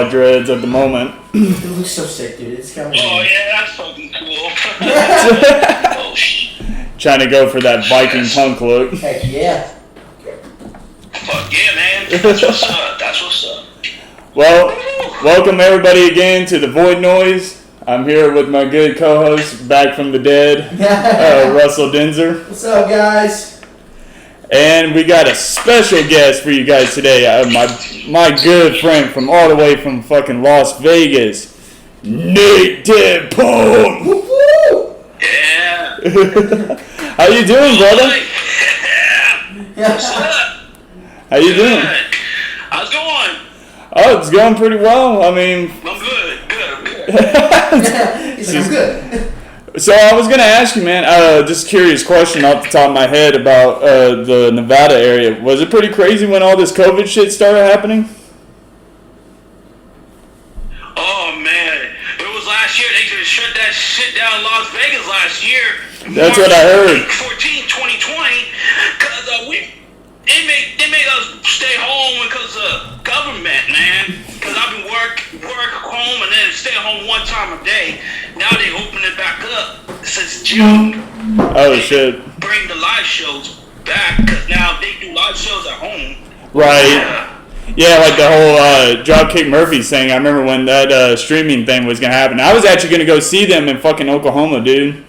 my dreads at the moment. It looks so sick, dude. It's coming. Oh, yeah, that's fucking cool. Oh, shit. Trying to go for that Viking punk look. Heck yeah. Fuck yeah, man. That's what's up. That's what's up. Well, welcome everybody again to the Void Noise. I'm here with my good co-host, back from the dead, Russell Denzer. What's up, guys? And we got a special guest for you guys today. My good friend from all the way from fucking Las Vegas, Nate Deadpool. Yeah. How you doing, brother? Yeah. What's up? How you doing? Good. How's it going? Oh, it's going pretty well. I mean, I'm good. He's like, I'm good. So I was gonna ask you, man, just a curious question off the top of my head about the Nevada area. Was it pretty crazy when all this COVID shit started happening? Oh man, it was last year. They just shut that shit down in Las Vegas last year. That's what I heard. 2020, because they made us stay home because of government, man. Because I've been work home and then stay home one time a day. Now they open it back up since June. Oh shit! Bring the live shows back because now they do live shows at home. Right. Yeah, like the whole Dropkick Murphys thing. I remember when that streaming thing was gonna happen. I was actually gonna go see them in fucking Oklahoma, dude.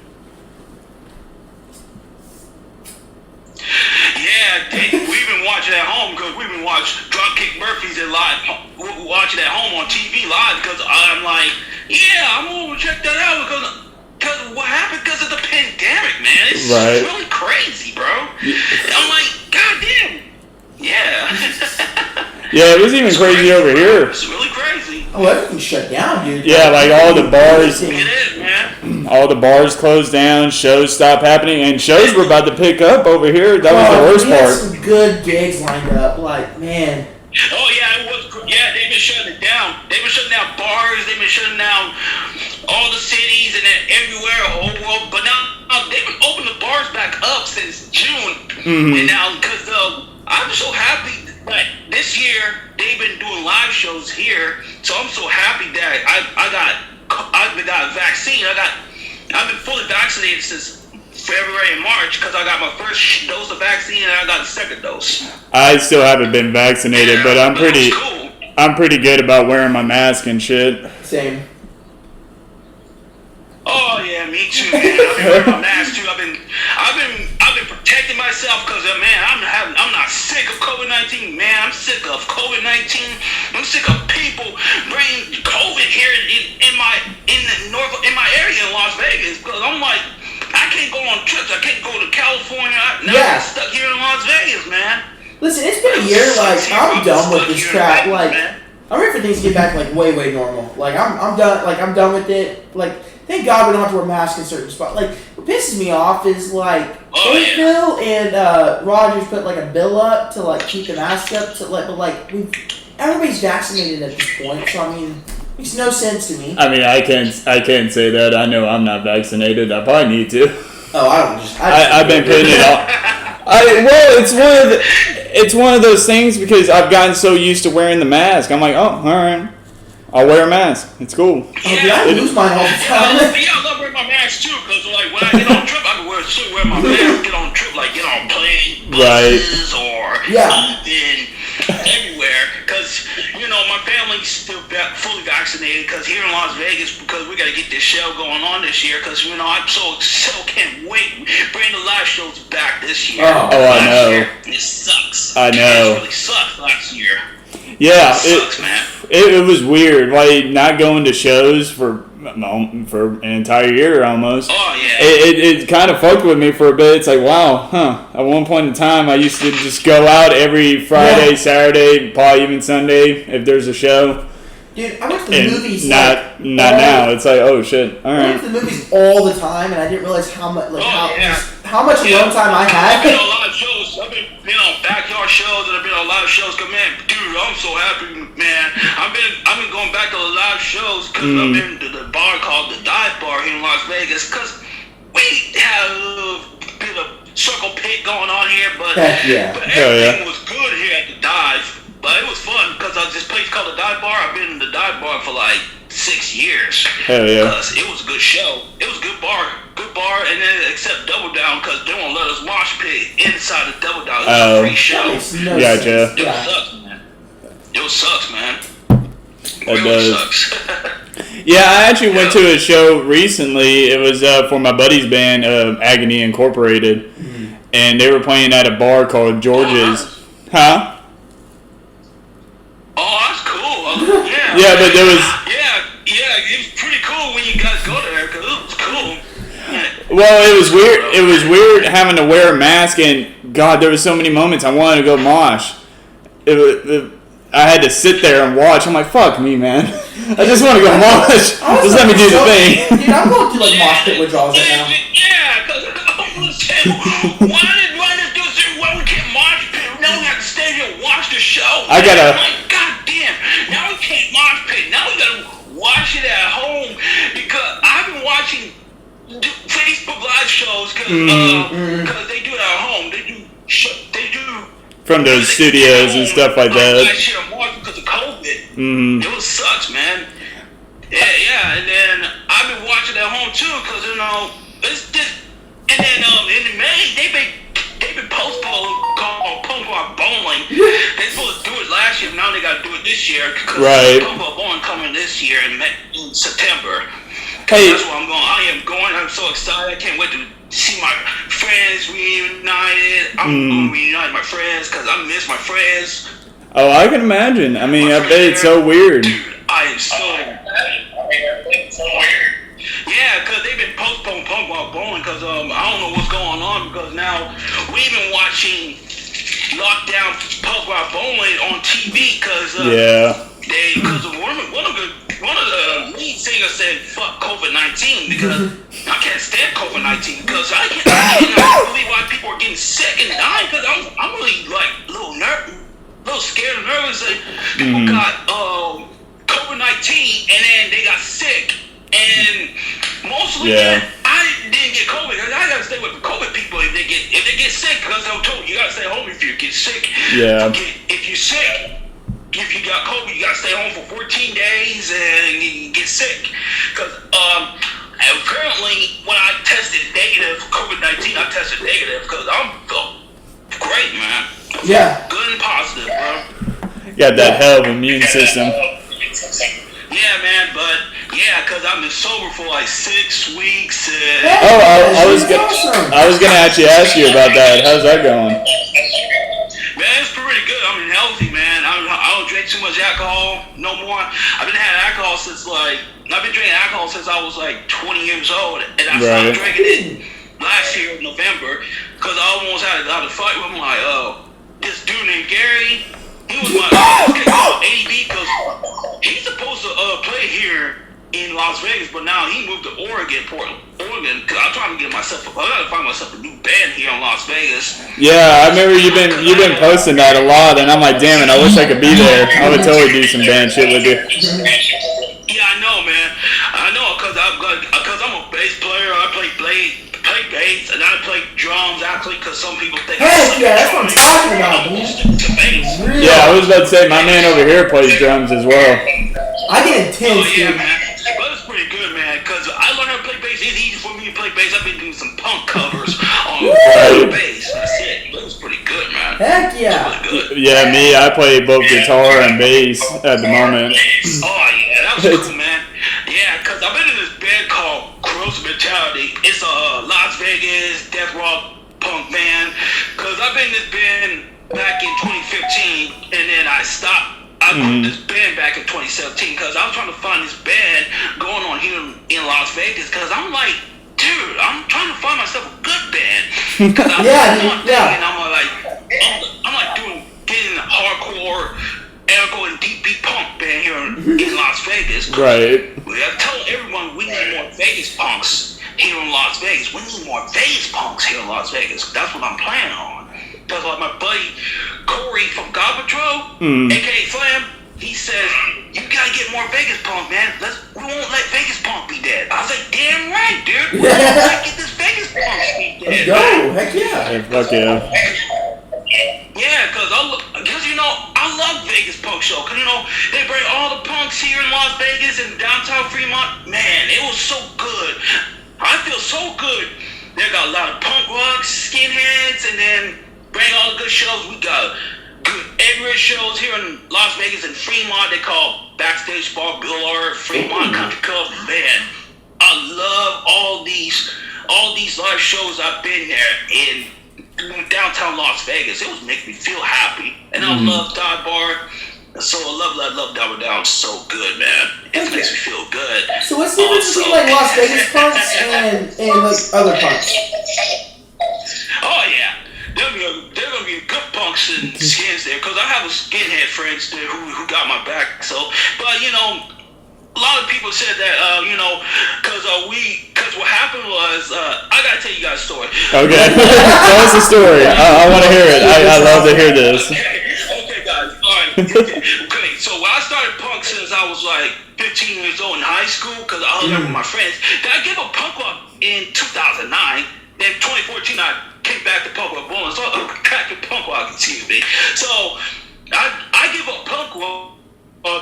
Yeah, we've been watching at home because we've been watching Dropkick Murphys at live. We're watching at home on TV live because I'm like, yeah, I'm gonna check that out because what happened because of the pandemic, man. It's really crazy, bro. I'm like, goddamn. Yeah. Yeah, it was even crazy over here. It's really crazy. Oh, everything's shut down, dude. Yeah, like all the bars. It is, man. All the bars closed down. Shows stopped happening, and shows were about to pick up over here. That was the worst we had part. some good gigs lined up. Like, man. Oh yeah, it was. Yeah, they've been shutting it down. They've been shutting down bars. They've been shutting down all the cities and then everywhere, the whole world. But now they've been opening the bars back up since June. And now, because I'm so happy that this year they've been doing live shows here. So I'm so happy that I got a vaccine. I've been fully vaccinated since February and March because I got my first dose of vaccine and I got the second dose. I still haven't been vaccinated, but I'm pretty good about wearing my mask and shit. Same. Oh yeah, me too, man. I've been wearing my mask too. I've been protecting myself because man, I'm not sick of COVID-19, man. I'm sick of COVID-19. I'm sick of people bringing COVID here in my area in Las Vegas because I'm like, I can't go on trips. I can't go to California. Now I'm stuck here in Las Vegas, man. Listen, it's been a year. Like, I'm done with this crap. Like, I'm ready for things to get back like way normal. Like, I'm done. Like, I'm done with it. Like, thank God we don't have to wear masks in certain spots. Like, what pisses me off is like Bill and Rogers put like a bill up to like keep the masks up to like, but like everybody's vaccinated at this point. So I mean. Makes no sense to me. I mean, I can't say that. I know I'm not vaccinated. I probably need to. Oh, I don't just. I've been putting it off. Well, it's one of those things because I've gotten so used to wearing the mask. I'm like, oh, all right, I'll wear a mask. It's cool. Yeah, I lose mine all the time. I love wearing my mask too because like when I get on trip, I can wear my mask. Get on trip, like get on plane, buses, or even everywhere because my family's still fully vaccinated because here in Las Vegas because we got to get this show going on this year because I'm so can't wait bring the live shows back this year. Oh, I know. It sucks. I know. It really sucked last year. Yeah, it sucks, man. It was weird, like not going to shows for an entire year almost. Oh yeah. It kind of fucked with me for a bit. It's like, wow, At one point in time, I used to just go out every Friday, Saturday, probably even Sunday if there's a show. Dude, I went to the movies. Not now. It's like, oh shit. All right. I went to the movies all the time, and I didn't realize how much how much alone time I had. I've been on a lot of shows. I've been on backyard shows, and I've been on a lot of shows. Cause man, dude, I'm so happy, man. I've been going back to a lot of shows because I've been to the bar called the Dive Bar here in Las Vegas. Cause we had a little bit of circle pit going on here, but everything was good here at the Dive. But it was fun because this place called the Dive Bar. I've been in the Dive Bar for like 6 years. Hell yeah. Because it was a good show. It was a good bar, and then except Double Down because they won't let us mosh pit inside the Double Down. It was a free show. Gotcha. It sucks, man. It sucks, man. That really does. sucks. Yeah, I actually went to a show recently. It was for my buddy's band, Agony Incorporated, and they were playing at a bar called George's. Huh? Oh, that's cool. Yeah. Yeah, but there was. Yeah, it was pretty cool when you guys go there because it was cool. Well, it was weird. It was weird having to wear a mask, and God, there was so many moments I wanted to go mosh. I had to sit there and watch. I'm like, fuck me, man. I just want to go mosh. Just let me do the thing. Dude, I'm going through like mosh pit withdrawals right now. Yeah, because I'm gonna say, why did do this? Why we can't mosh pit? Now we have to stay here and watch the show. I gotta. I'm like, God damn! Now we can't mosh pit. Now we gotta watch it at home because I've been watching Facebook live shows because they do it at home. They do from those studios and stuff like that. Last year in March because of COVID. It sucks, man. Yeah, and then I've been watching at home too because it's just. And then in May they've been postponed called Punk Rock Bowling. They supposed to do it last year, now they got to do it this year because Punk Rock Bowling coming this year in September. Hey. That's where I'm going. I am going. I'm so excited. I can't wait to see my friends reunited. I'm going to reunite my friends because I miss my friends. Oh, I can imagine. I mean, I bet it's so weird. Dude, I am so weird. Yeah, because they've been postponing Punk Rock Bowling because I don't know what's going on because now we've been watching Lockdown Punk Rock Bowling on TV because one of the lead singers said fuck COVID-19 because I can't stand COVID-19 because I can't believe why people are getting sick and dying because I'm really like a little scared and nervous that people got COVID-19 and then they got sick and mostly I didn't get COVID because I gotta stay with the COVID people if they get sick because I'm told you gotta stay home if you get sick. Yeah. If you're sick. If you got COVID, you gotta stay home for 14 days and you get sick. Because apparently, when I tested negative for COVID-19, I tested negative because I'm great, man. Yeah. Good and positive, bro. Got that hell of immune system. Yeah, man, but because I've been sober for like 6 weeks. I was gonna actually ask you about that. How's that going? Man, it's pretty good. I mean, healthy, man. I don't drink too much alcohol no more. I've been having alcohol since I've been drinking alcohol since I was like 20 years old, and I stopped drinking it last year in November because I almost had a fight with this dude named Gary. He was my ADB because he's supposed to play here in Las Vegas, but now he moved to Portland, Oregon, because I'm trying to get myself. I gotta find myself a new band here in Las Vegas. Yeah, I remember you've been posting that a lot, and I'm like, damn it, I wish I could be there. I would totally do some band shit with you. Yeah, I know, man. I know, cause I'm a bass player. I play bass, and I play drums actually, cause some people think. Hey, yeah, that's what I'm talking about, man. Yeah, I was about to say my man over here plays drums as well. I get intense, dude. Man. But it's pretty good, man, because I learned how to play bass. It's easy for me to play bass. I've been doing some punk covers on bass. That's it. But it's pretty good, man. Heck yeah. Really good. Yeah, me, I play both guitar and bass at the moment. Oh, yeah, that was cool, man. Yeah, because I've been in this band called Gross Mentality. It's a Las Vegas death rock punk band. Because I've been in this band back in 2015, and then I stopped. I put this band back in 2017 because I was trying to find this band going on here in Las Vegas because I'm like, dude, I'm trying to find myself a good band. Because I'm and I'm like getting a hardcore, aircore and deep beat punk band here in Las Vegas. Right. I tell everyone we need more Vegas punks here in Las Vegas. We need more Vegas punks here in Las Vegas. That's what I'm planning on. Because like my buddy Corey from God Patrol, aka Slam, he says, you gotta get more Vegas punk, man. We won't let Vegas punk be dead. I was like, damn right, dude. We won't let get this Vegas punk be dead. Let's go. Heck yeah. Hey, fuck yeah. Yeah, because I love Vegas. punk show. Cause they bring all the punks here in Las Vegas and downtown Fremont. Man, it was so good. I feel so good. They got a lot of punk rocks, skinheads, and then bring all the good shows. We got good everywhere shows here in Las Vegas and Fremont. They call Backstage Bar Billard, Fremont Country Club. Man, I love all these live shows. I've been there in downtown Las Vegas. It was making me feel happy, and I love Dive Bar. So I love Dive Bar Down. So good, man. It makes me feel good. So what's the difference between like Las Vegas punks and like other punks? Oh yeah, there gonna be good punks and skins there, cause I have a skinhead friends there who got my back. So, but a lot of people said that cause what happened was I gotta tell you guys a story. Okay, tell us a story. I want to hear it. I love to hear this. Okay, guys. All right. Okay. So when I started punk since I was like 15 years old in high school, cause I hung out with my friends. Then I gave up punk rock in 2009. Then 2014 I came back to punk rock bowling. So back to punk rock. Excuse me. So I gave up punk rock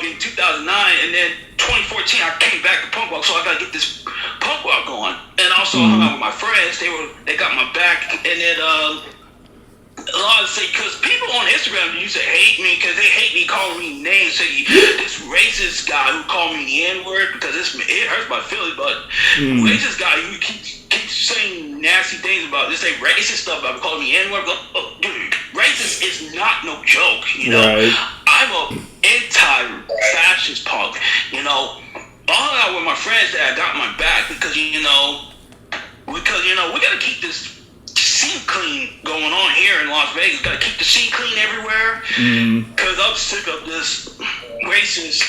in 2009, and then 2014 I came back to punk rock, so I gotta get this punk rock going. And also I hung out with my friends. They got my back, and then a lot of say, because people on Instagram used to hate me because they hate me calling me names. Say this racist guy who called me the N-word, because it hurts my feelings, but racist guy who keeps saying nasty things about this, say racist stuff about calling me N-word. Oh, dude, racist is not no joke. Right. I'm a anti-fascist punk. I hung out with my friends that got my back because we gotta keep this scene clean going on here in Las Vegas. Gotta keep the scene clean everywhere. Cause I'm sick of this racist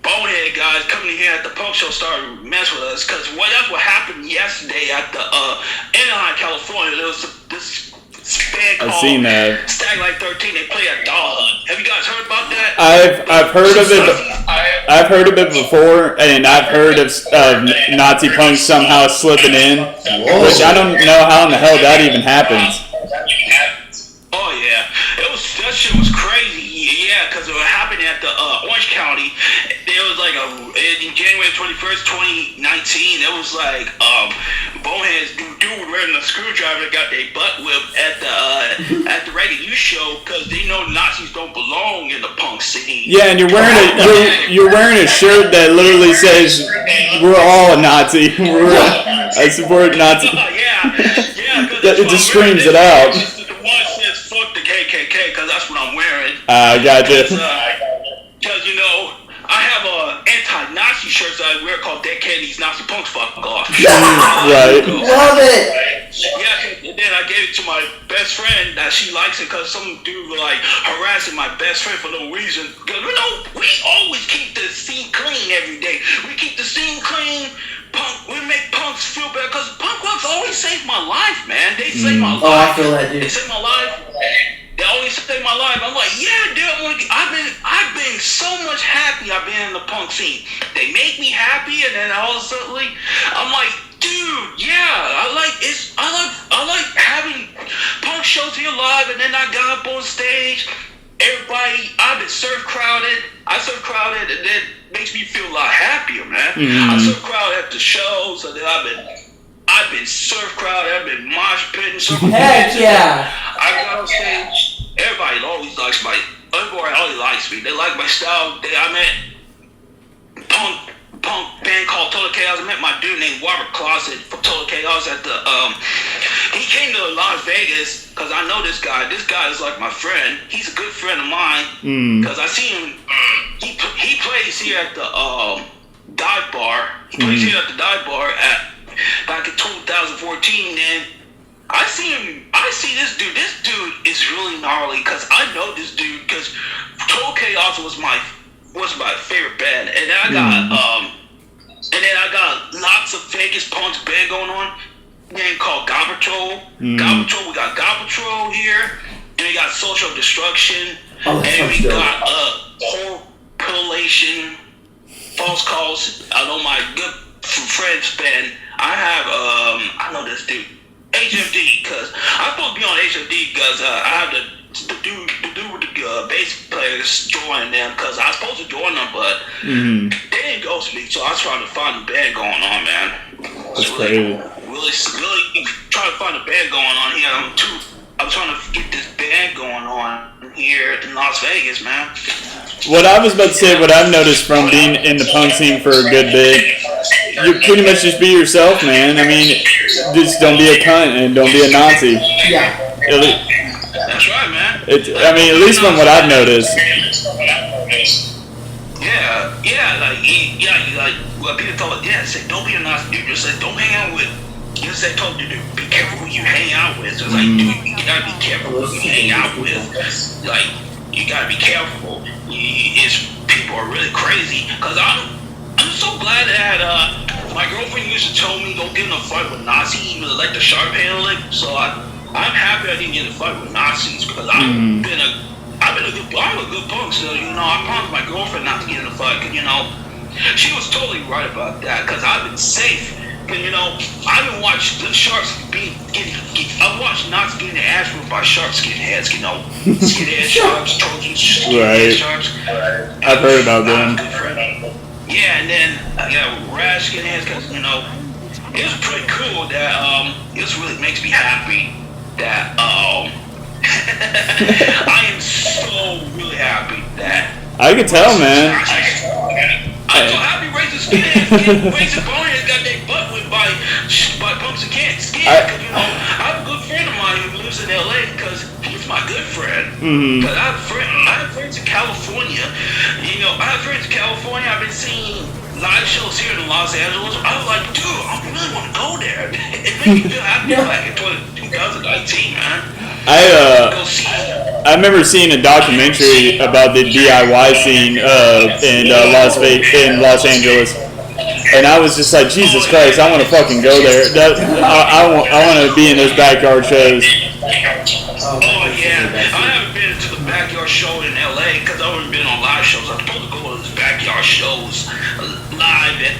bonehead guys coming in here at the punk show starting to mess with us. Cause that's what happened yesterday at the Anaheim, California. There was this band called Stagline 13. They play at Dog Hunt. Have you guys heard about that? I've heard of it. I've heard of it before, and I've heard of Nazi punks somehow slipping in, which I don't know how in the hell that even happens. Oh yeah, that shit was crazy. Yeah, because it happened at the Orange County. There was like in January 21st, 2019. It was like boneheads dude wearing a screwdriver got their butt whipped at the Reggae Youth show because they know Nazis don't belong in the punk scene. Yeah, and you're wearing a shirt that literally says "We're all a Nazi." I support Nazi. Yeah. It just screams it out. The one says "fuck the KKK" because that's what I'm wearing. Gotcha. Because I have anti-Nazi shirts that I wear called "Dead Kennedys Nazi Punks Fuck Off." Right. Love it. Yeah, and then I gave it to my best friend that she likes it because some dude was like harassing my best friend for no reason. Because we always keep the scene clean every day. We keep the scene clean. We make punks feel better because punk rocks always save my life, man. They save my life. Oh, I feel that, dude. They save my life. They always save my life. I'm like, yeah, dude. I've been so much happy. I've been in the punk scene. They make me happy, and then all of a sudden, I'm like, dude, yeah, I like having punk shows here live, and then I got up on stage. Everybody, I've been surf crowded. I surf crowded, and that makes me feel a lot happier, man. I surf crowded at the shows, and then I've been surf crowded. I've been mosh pitting. Heck yeah! I got on stage. Everybody always likes me. They like my style. I met punk band called Total Chaos. I met my dude named Robert Closet from Total Chaos at the he came to Las Vegas because I know this guy. This guy is like my friend. He's a good friend of mine because I see him. He plays here at the dive bar. He plays here at the dive bar back in 2014. And I see this dude. This dude is really gnarly because I know this dude because Total Chaos was my favorite band, and then I got lots of Vegas punks band going on. Name called God Patrol. God Patrol. We got God Patrol here, and we got Social Destruction, and we got Correlation, False Calls. I know my good friends band. I know this dude. HFD, because I'm supposed to be on HFD because I have the dude with the bass players join them because I was supposed to join them, but they didn't ghost me. So I was trying to find a band going on, man. That's crazy. Really trying to find a band going on here. I'm trying to get this band going on here in Las Vegas, man. What I was about to say, what I've noticed from being in the punk scene for a good bit, you pretty much just be yourself, man. I mean, just don't be a cunt and don't be a Nazi. Yeah. That's right, man. I mean, at least from what I've noticed. Like what people told us, say don't be a Nazi. You just say don't hang out with. You say told you to be careful who you hang out with. So it's like, dude, you gotta be careful who you hang out with. Like, you gotta be careful. It's people are really crazy. Cause I'm so glad that my girlfriend used to tell me don't get in a fight with Nazis. Even like the sharp handle it. So I'm happy I didn't get in a fight with Nazis because I'm a good punk. So I promised my girlfriend not to get in a fight. Cause she was totally right about that. Cause I've been safe. And I haven't watched the sharks I've watched Nazis getting their ass ripped by shark skinheads. Skinhead sharks, Trojans, skinhead sharks. I've heard about them. Yeah, and then rash skinheads because it was pretty cool that this really makes me happy that I am so really happy that I can tell, man. I'm so happy racist skinheads, racist boneheads got their butt whipped by punks and skinheads. Because I have a good friend of mine who lives in LA because he's my good friend. But I have friends in California. I have friends in California. I've been seeing live shows here in Los Angeles. I was like, dude, I really want to go there. It made me feel happy back in 2019, man. I remember seeing a documentary about the DIY scene in Los Angeles, and I was just like, Jesus Christ, I want to fucking go there. I want to be in those backyard shows. Oh yeah, I haven't been to the backyard show in LA because I haven't been on live shows. I'm supposed to go to those backyard shows live in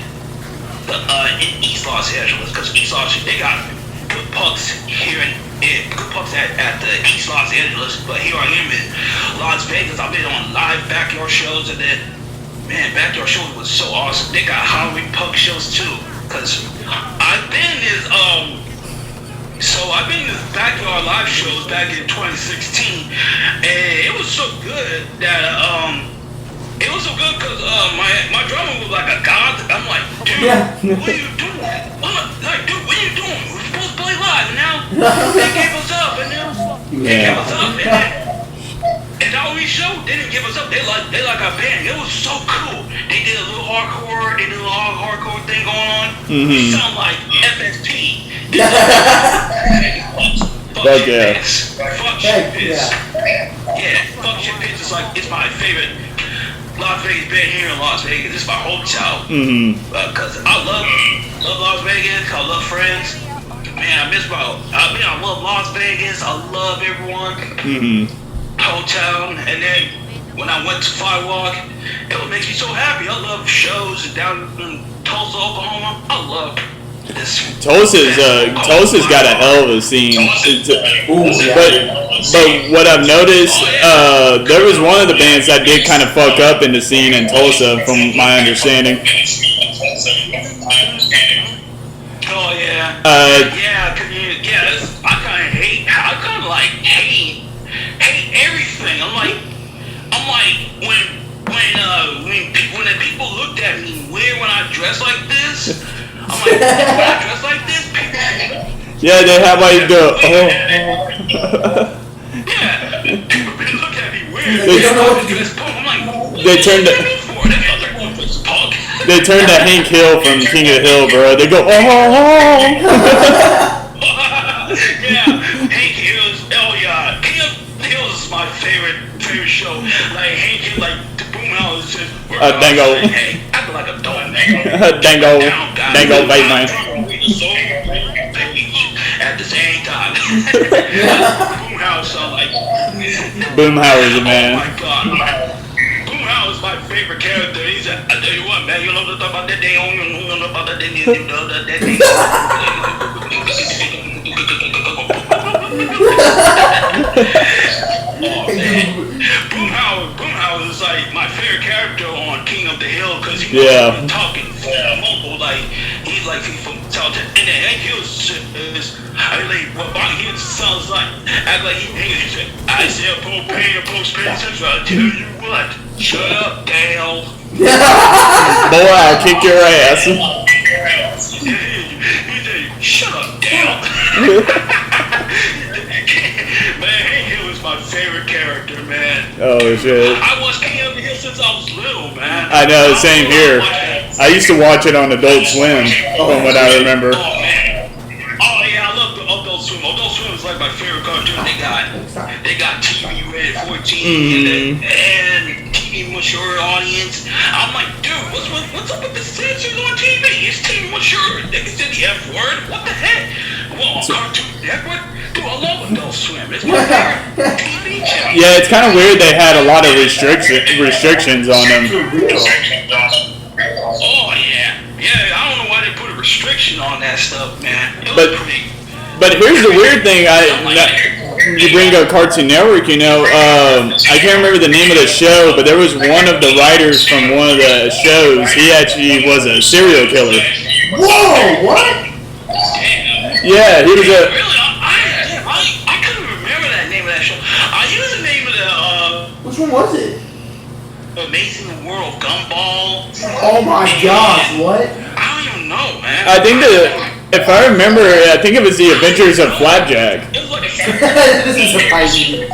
East Los Angeles because East Los Angeles they got good punks here good punks at the East Los Angeles, but here I am in Las Vegas. I've been on live backyard shows, and then, man, backyard shows was so awesome. They got Halloween punk shows too, cause I've been in this backyard live shows back in 2016, and it was so good that it was so good cause my drummer was like a god. I'm like, dude, what are you doing? Dude, what are you doing? We're supposed to play live, and now they gave us up, and now they gave us up, and all we showed, they didn't give us up. They like our band. It was so cool. They did a little hardcore. They did a little hardcore thing going on. We sound like FSP. Fuck yeah. Fuck shit piss. Yeah, fuck shit piss. It's my favorite Las Vegas band here in Las Vegas. This is my hotel. Cause I love Las Vegas. I love friends. Man, I love Las Vegas. I love everyone. Hotel, and then when I went to Firewalk, it makes me so happy. I love shows down in Tulsa, Oklahoma. I love this. Tulsa's got a hell of a scene. But what I've noticed, there was one of the bands that did kind of fuck up in the scene in Tulsa, from my understanding. Oh yeah. I kind of hate everything. I'm like when the people looked at me weird when I dress like this. I'm like, when I dress like this, people. Yeah, they have like the. Yeah, people been looking at me weird. They don't know what to do. I'm like, They turned the. They turned to Hank Hill from King of the Hill, bro. They go, Yeah, Hank Hills. Oh yeah, King of Hills is my favorite show. Like Hank Hill, like the boom house. Dango. Hey, I feel like a dog. Dango, baby man. At the same time. Boomhouse, I'm like. Boomhauer's a man. Oh my god. Boomhouse is my favorite character. He's I tell you what, man, you know about that day on you know about that day. Oh man. the hill because he Yeah. was talking mobile like he's like from South and then Hank Hill says I like what Bobby Hill sounds like act like he said I sell propane and postpaid central. I tell you what, shut up, Dale. Boy, I'll kick your ass. He said, shut up, Dale. Man, Hank Hill is my favorite character, man. Oh shit. I watched King of the Hill since I was little, man. I know, same here. I used to watch it on Adult Swim, from what I remember. Oh man. Oh yeah, I love the Adult Swim. Adult Swim is like my favorite cartoon. They got TV rated 14 and TV mature audience. I'm like, dude, what's up with the censors on TV? It's TV mature. They can say the F word. What the heck? Well, Cartoon Network. Dude, I love Adult Swim. It's my favorite TV channel. Yeah, it's kind of weird they had a lot of restrictions on them. Oh yeah, yeah. I don't know why they put a restriction on that stuff, man. It But- was pretty. But here's the weird thing, you bring up Cartoon Network, I can't remember the name of the show, but there was one of the writers from one of the shows, he actually was a serial killer. Whoa, what? Damn. Yeah, he was Really? I couldn't remember that name of that show. I use the name of Which one was it? the Amazing World Gumball. Oh my gosh, what? I don't even know, man. I think if I remember, I think it was The Adventures of Flapjack. It was like This is surprising.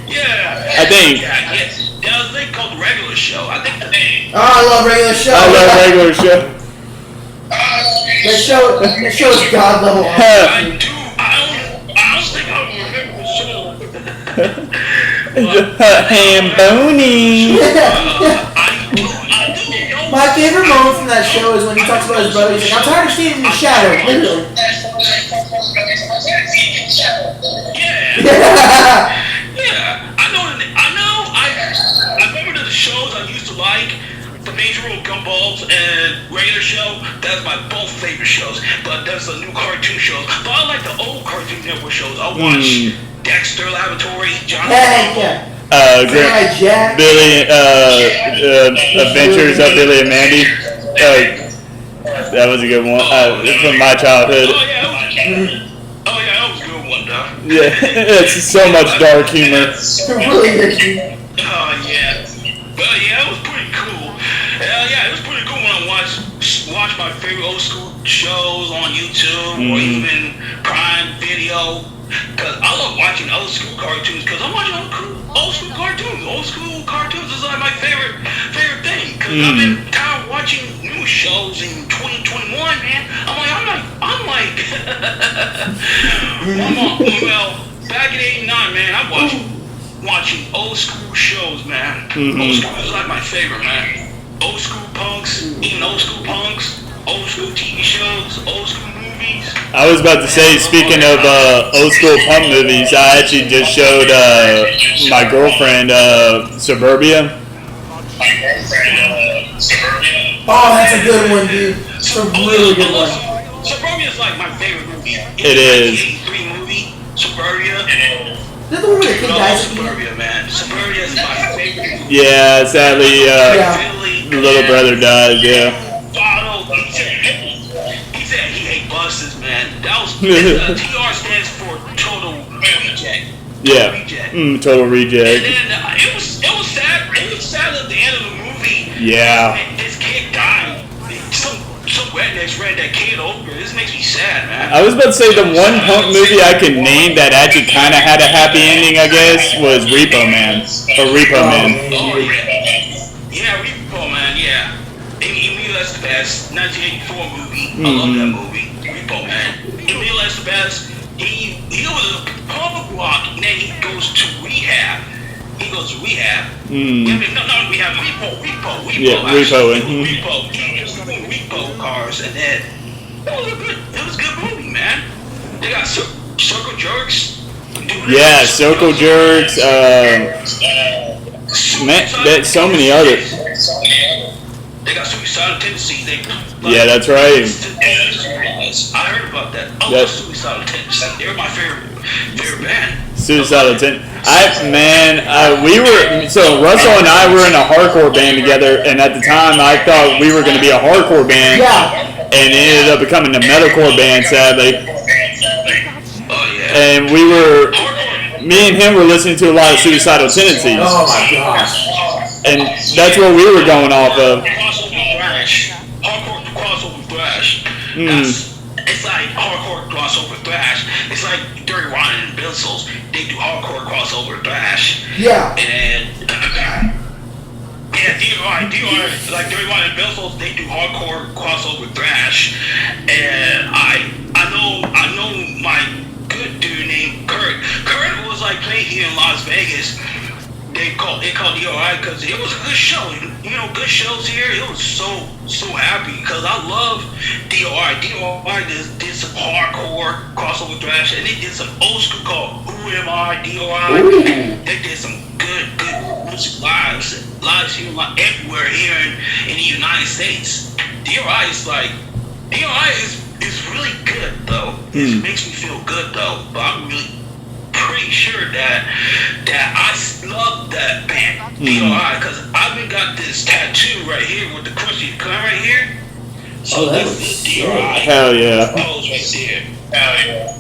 yeah. I think. Yeah, yes. There was a thing called the regular show. I think the name. Oh, I love regular show. I love regular show. That show is god level. I don't think I remember the show. Hamboni. I do know. My favorite moment from that show is when he talks about his brother. He's like, I'm tired of standing in the shadow. Literally. Yeah. Yeah, I remember the shows I used to like, the Major World Gumballs and regular show. That's my both favorite shows. But there's the new cartoon shows. But I like the old Cartoon Network shows. I watch Dexter Laboratory, John. Heck yeah. Great. Jack. Billy, Adventures of Billy and Mandy. That was a good one. From my childhood. Oh yeah, that was a good one, though. Yeah, it's so much dark humor. Really good. Oh yeah, but yeah, it was pretty cool. Yeah, it was pretty cool when I watch my favorite old school shows on YouTube or even Prime Video. Cause I love watching old school cartoons. Cause I'm watching old school cartoons. Old school cartoons is like my favorite thing. Cause I've been tired of watching new shows in 2021, man. I'm like, well, back in '89, man, I'm watching old school shows, man. Old school is like my favorite, man. Old school punks, even old school punks, old school TV shows, old school movies. I was about to say, speaking of old school punk movies, I actually just showed my girlfriend Suburbia. Oh, that's a good one, dude. It's a really good one. Suburbia is like my favorite movie. It is. '83 movie, Suburbia. Is that the one where the kid dies? Suburbia, man. Suburbia is my favorite movie. Yeah, sadly, Really, the little brother died. Yeah. He said he hate buses, man. That was TR stands for total reject. Yeah. Total And reject. then it was sad. It was sad at the end of the movie. Yeah. This kid died. Some rednecks ran that kid over. This makes me sad, man. I was about to say the one punk movie I could name that actually kind of had a happy ending, I guess, was Repo Man. Or Repo Man. Oh, yeah, Repo Man, yeah. Emilio Estevez, 1984 movie. I love that movie. Repo Man. Emilio Estevez, he was a punk rock, and then he goes to rehab. He goes to rehab. Yeah, not rehab. Repo. Yeah, actually. repoing. Repo cars, and then it was a good movie, man. They got Circle Jerks. Yeah, Circle Jerks. Man, there's so many others. They got Suicidal Tendencies. Yeah, that's right. I heard about that. I love Suicidal Tendencies. They're my favorite favorite band. Suicidal Tendencies. So Russell and I were in a hardcore band together, and at the time I thought we were going to be a hardcore band. Yeah. And it ended up becoming a metalcore band, sadly. Oh yeah. And me and him were listening to a lot of Suicidal Tendencies. Oh my gosh. And that's what we were going off of. Hardcore crossover thrash. It's like hardcore crossover thrash. It's like Dirty Rotten and Bizzles. They do hardcore crossover thrash. Yeah. And yeah, DOI, like Dirty Rotten and Bizzles, they do hardcore crossover thrash. And I know my good dude named Kurt. Kurt was like playing here in Las Vegas. They called DOI because it was a good show. You know, good shows here. It was so happy because I love DOI. DOI did some hardcore crossover thrash, and they did some old school called Who Am I? DOI. Ooh. They did some good music lives here everywhere here in the United States. DOI is really good though. It makes me feel good though. But I'm really pretty sure that I love that band DOI because I've been got this tattoo right here with the Krusty Clown right here. So that this was is DOI. Hell yeah. Pose right there. Hell yeah.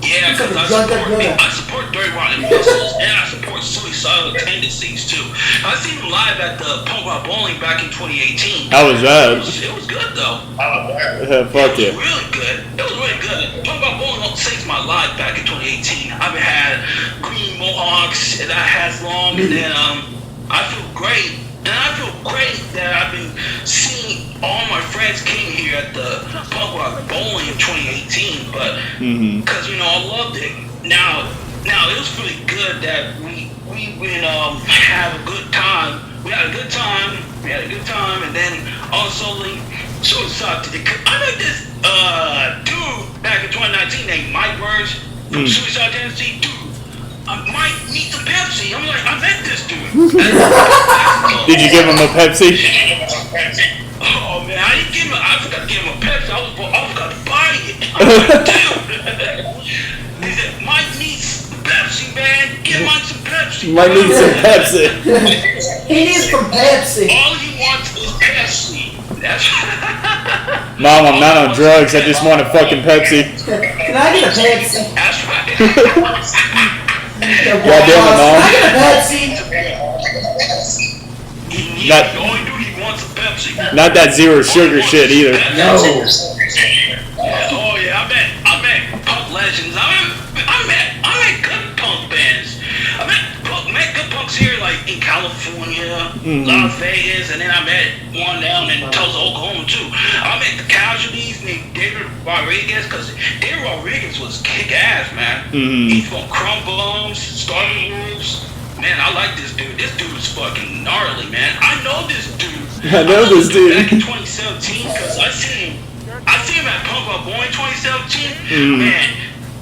Yeah, because I support Dirty Rotten Bizzles and I support Suicidal Tendencies too. I seen them live at the Punk Rock Bowling back in 2018. How was that? It was good though. Fuck It yeah. was really good. It was really good. Punk Rock Bowling saved my life back in 2018. I've had green mohawks and I had long, and then I feel great. And I feel great that I've been seeing all my friends came here at the Punk Rock Bowling in 2018, but because I loved it. Now it was really good that we went have a good time. We had a good time, and then also suicide. I met this dude back in 2019 named Mike Burns from Suicide Tendency. Dude, I might need some Pepsi. I'm like, I met this dude. Did you give him a Pepsi? Oh man, I forgot to give him a Pepsi. I was going to buy it. I'm like, dude. He said, Mike needs Pepsi, man. Give Mike some Pepsi. Might need some Pepsi. He needs some Pepsi. All he wants is Pepsi. That's Mom, I'm not on drugs. I just want a fucking Pepsi. Can I get a Pepsi? That's right. Goddamn it, Mom. Can I get a Pepsi? The only dude he wants is Pepsi. Not that zero sugar shit either. No. Oh yeah, I met punk legends. I met good punk bands. I met good punks here, like in California, Las Vegas, and then I met one down in Tulsa, Oklahoma too. I met the Casualties named David Rodriguez, because David Rodriguez was kick ass, man. He's from Crumb Bums, Starting Roofs. Man, I like this dude. This dude is fucking gnarly, man. I know this dude. I know this dude. Back in 2017, because I seen him at Punk Rock Bowling 2017. Man,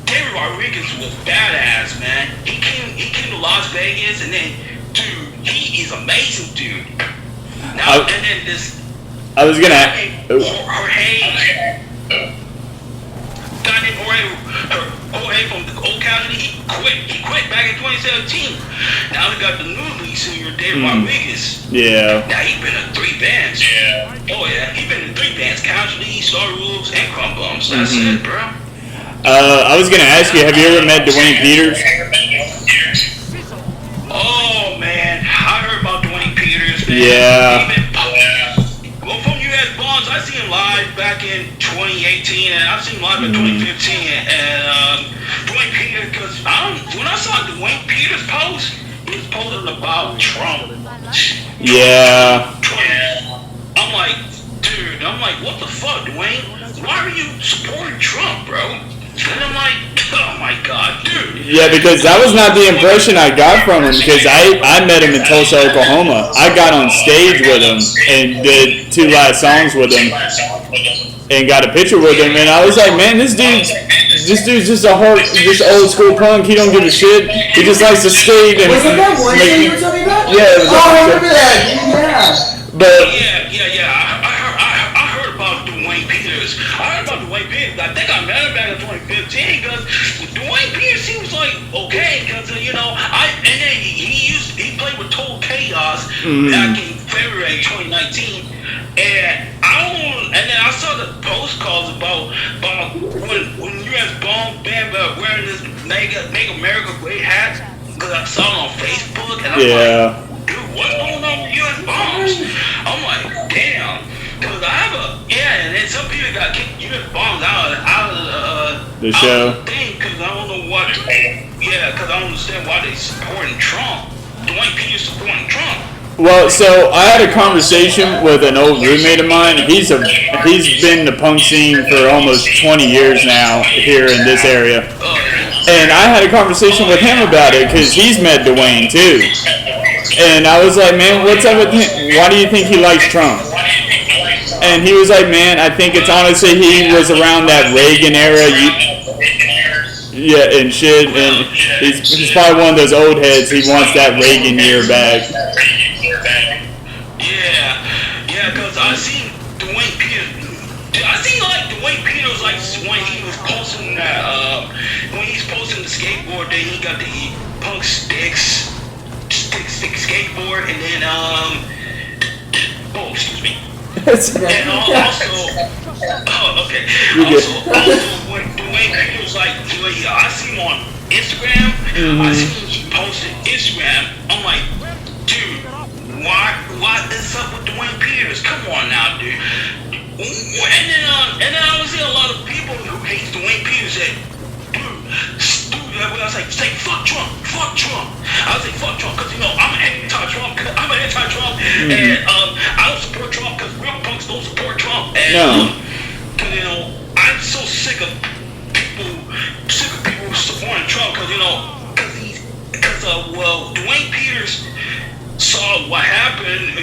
David Rodriguez was badass, man. He came to Las Vegas, and then, dude, he is amazing, dude. Now, and then this. I was gonna. Guy named Jorge from the old Casualty, he quit back in 2017. Now we got the new lead singer, David Rodriguez. Yeah. Now he been in 3 bands. Yeah. Oh yeah, he been in 3 bands: Casualty, Star Wolves, and Crumb Bums. That's it, bro. I was gonna ask you, have you ever met Dwayne Peters? Oh man, I heard about Dwayne Peters, man. Yeah. Well, from US Bonds, I seen him live back in 2018, and I've seen him live in 2015. And Dwayne Peters, because when I saw Dwayne Peters post, he was posting about Trump. Yeah. I'm like, dude, what the fuck, Dwayne? Why are you supporting Trump, bro? And I'm like, oh my god, dude. Yeah, because that was not the impression I got from him, because I met him in Tulsa, Oklahoma. I got on stage with him and did 2 live songs with him and got a picture with him, and I was like, man, this dude's just just old school punk. He don't give a shit. He just likes to skate and Was it that one that you were talking about? Yeah, it was I remember that. Yeah. But yeah. I heard about Dwayne Peters. Peters. I heard about Dwayne Peters. I think I met him back in 2015 because Dwayne Peters, he was like okay because and then he played with Total Chaos back in February 2019. And and then I saw the post calls about when U.S. Bomb Band wearing this Make America Great hat because I saw it on Facebook and I'm like, dude, what's going on with U.S. Bombs? I'm like, damn, because I have and then some people got kicked U.S. Bombs out of the show. Because I don't know what, because I don't understand why they supporting Trump. Dwayne Peters supporting Trump. Well, so I had a conversation with an old roommate of mine. He's been in the punk scene for almost 20 years now here in this area. And I had a conversation with him about it because he's met Dwayne too. And I was like, man, what's up with him? Why do you think he likes Trump? And he was like, man, I think it's honestly he was around that Reagan era. And shit. And he's probably one of those old heads. He wants that Reagan year back. Yeah, because I seen Dwayne Peters. Dwayne Peters like when he was posting that when he's posting the skateboard, then he got the punk stick skateboard, and then excuse me. And also when Dwayne Peters I see him on Instagram. I seen he posted Instagram. I'm like, dude, what is up with Dwayne Peters? Come on now, dude. And then I was seeing a lot of people who hate Dwayne Peters that, I was like, say fuck Trump. I was like, fuck Trump, because I'm an anti-Trump, and I don't support Trump because real punks don't support Trump. And because I'm so sick of people supporting Trump because Dwayne Peters saw what happened.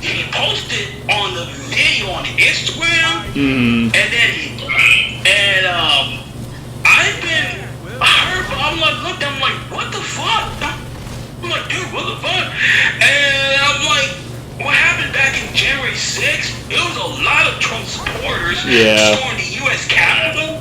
He posted on the video on Instagram, and then I'm like, what the fuck? I'm like, dude, what the fuck? And I'm like, what happened back in January 6th? It was a lot of Trump supporters storming the U.S. Capitol.